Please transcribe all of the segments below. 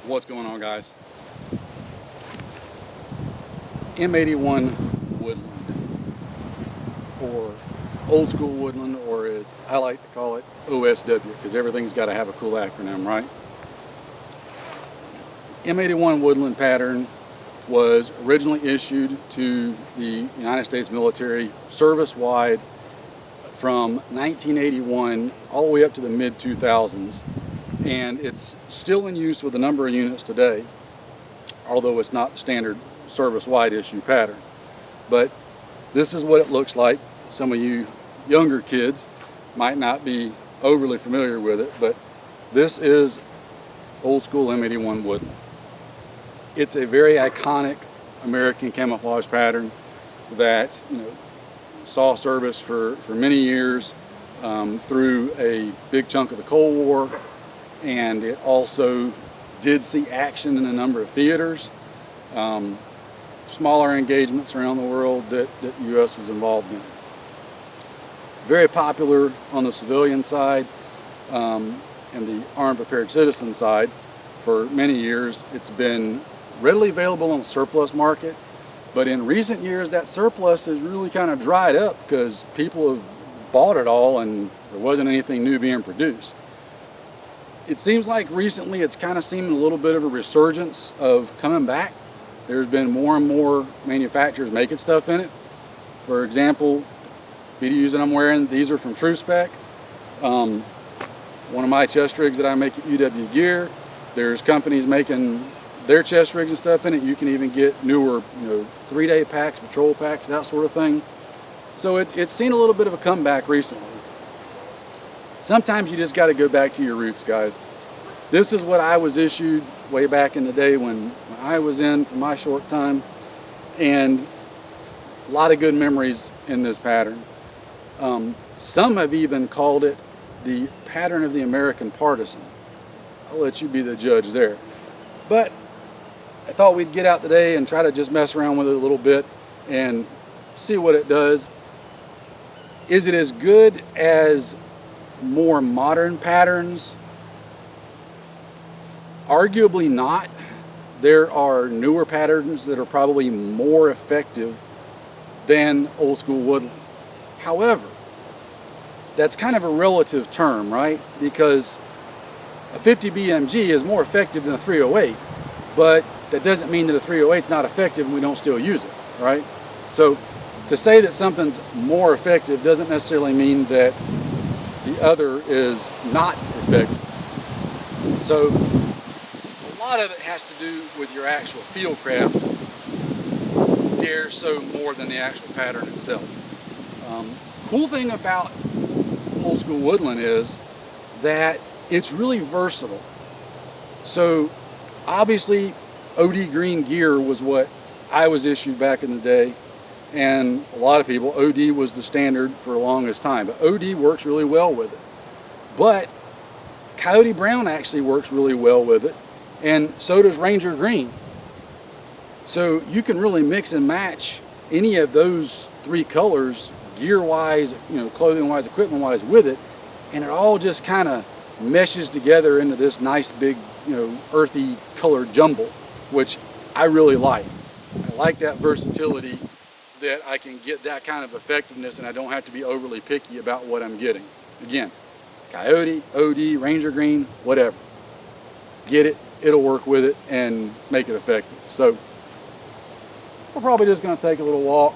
What's going on, guys? M81 Woodland, or old school Woodland, or as I like to call it, OSW, because everything's got to have a cool acronym, right? M81 Woodland pattern was originally issued to the United States military service-wide from 1981 all the way up to the mid-2000s, and it's still in use with a number of units today, although it's not the standard service-wide issue pattern. But this is what it looks like. Some of you younger kids might not be overly familiar with it, but this is old school M81 Woodland. It's a very iconic American camouflage pattern that saw service for many years through a big chunk of the Cold War, and it also did see action in a number of theaters, smaller engagements around the world that the U.S. was involved in. Very popular on the civilian side and the armed prepared citizen side. For many years it's been readily available on the surplus market, but in recent years that surplus has really kind of dried up because people have bought it all and there wasn't anything new being produced. It seems like recently it's kind of seen a little bit of a resurgence of coming back. There's been more and more manufacturers making stuff in it. For example, BDUs that I'm wearing, these are from True Spec. One of my chest rigs that I make at UW Gear, there's companies making their chest rigs and stuff in it. You can even get newer, 3-day packs, patrol packs, that sort of thing. So it's seen a little bit of a comeback recently. Sometimes you just got to go back to your roots, guys. This is what I was issued way back in the day when I was in for my short time, and a lot of good memories in this pattern. Some have even called it the pattern of the American partisan. I'll let you be the judge there. But I thought we'd get out today and try to just mess around with it a little bit and see what it does. Is it as good as more modern patterns? Arguably not. There are newer patterns that are probably more effective than old school Woodland. However, that's kind of a relative term, right? Because a 50 BMG is more effective than a 308, but that doesn't mean that a 308 is not effective and we don't still use it, right? So to say that something's more effective doesn't necessarily mean that the other is not effective. So a lot of it has to do with your actual field craft, dare so more than the actual pattern itself. Cool thing about old school Woodland is that it's really versatile. So obviously OD green gear was what I was issued back in the day, and a lot of people, OD was the standard for the longest time, but OD works really well with it. But Coyote Brown actually works really well with it, and so does Ranger Green. So you can really mix and match any of those three colors, gear-wise, clothing-wise, equipment-wise, with it, and it all just kind of meshes together into this nice big, earthy colored jumble, which I really like. I like that versatility, that I can get that kind of effectiveness and I don't have to be overly picky about what I'm getting. Again, Coyote, OD, Ranger Green, whatever. Get it, it'll work with it and make it effective. So we're probably just going to take a little walk,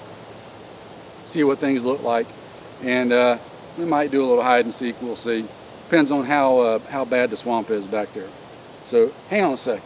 see what things look like, and we might do a little hide and seek, we'll see. Depends on how bad the swamp is back there. So hang on a second.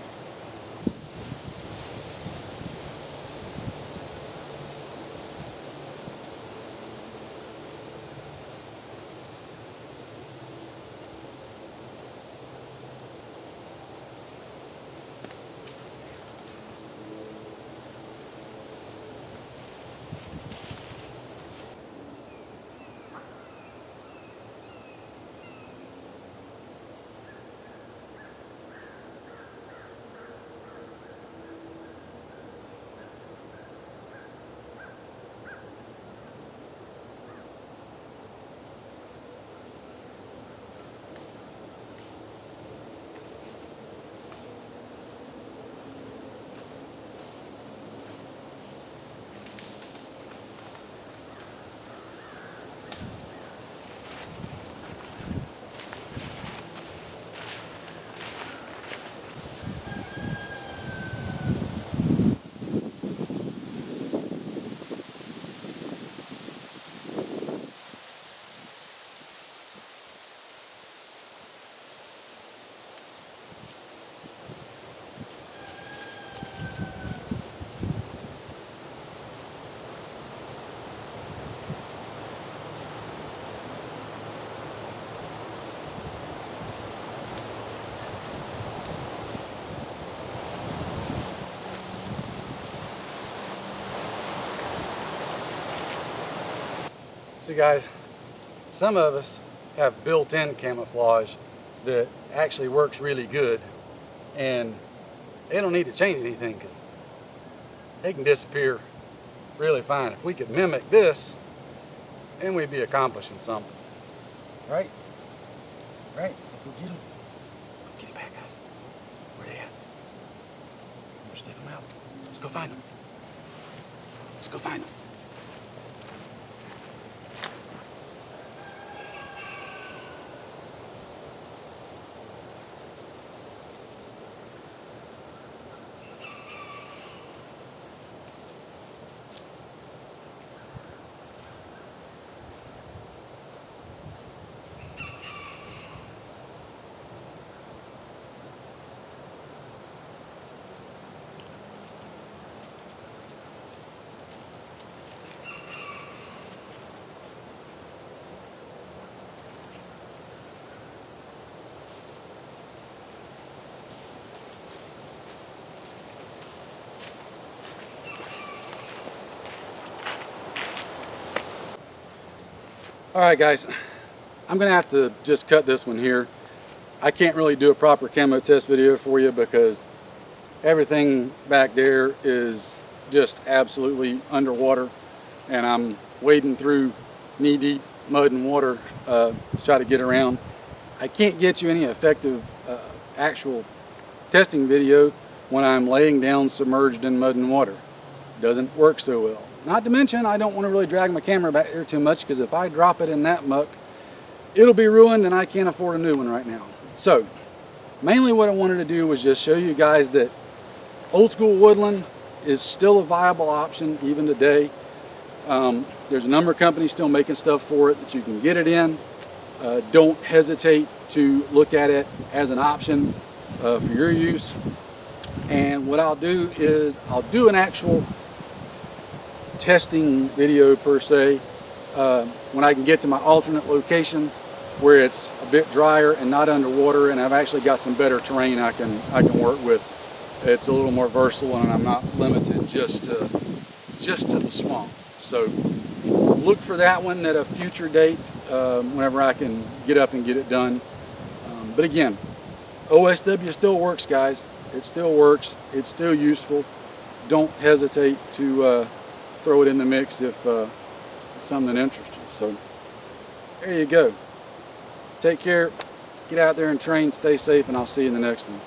See guys, some of us have built-in camouflage that actually works really good, and they don't need to change anything because they can disappear really fine. If we could mimic this, then we'd be accomplishing something. Right? Right? Go get him. Go get him back, guys. Where they at? We'll sniff him out. Let's go find him. Let's go find him. Alright guys, I'm going to have to just cut this one here. I can't really do a proper camo test video for you because everything back there is just absolutely underwater, and I'm wading through knee-deep mud and water to try to get around. I can't get you any effective actual testing video when I'm laying down submerged in mud and water. It doesn't work so well. Not to mention, I don't want to really drag my camera back there too much because if I drop it in that muck, it'll be ruined and I can't afford a new one right now. So, mainly what I wanted to do was just show you guys that old school woodland is still a viable option even today. There's a number of companies still making stuff for it that you can get it in. Don't hesitate to look at it as an option for your use. And what I'll do is I'll do an actual testing video per se when I can get to my alternate location where it's a bit drier and not underwater, and I've actually got some better terrain I can work with. It's a little more versatile and I'm not limited just to the swamp. So look for that one at a future date whenever I can get up and get it done. But again, OSW still works, guys. It still works. It's still useful. Don't hesitate to throw it in the mix if it's something that interests you. So there you go. Take care. Get out there and train. Stay safe, and I'll see you in the next one.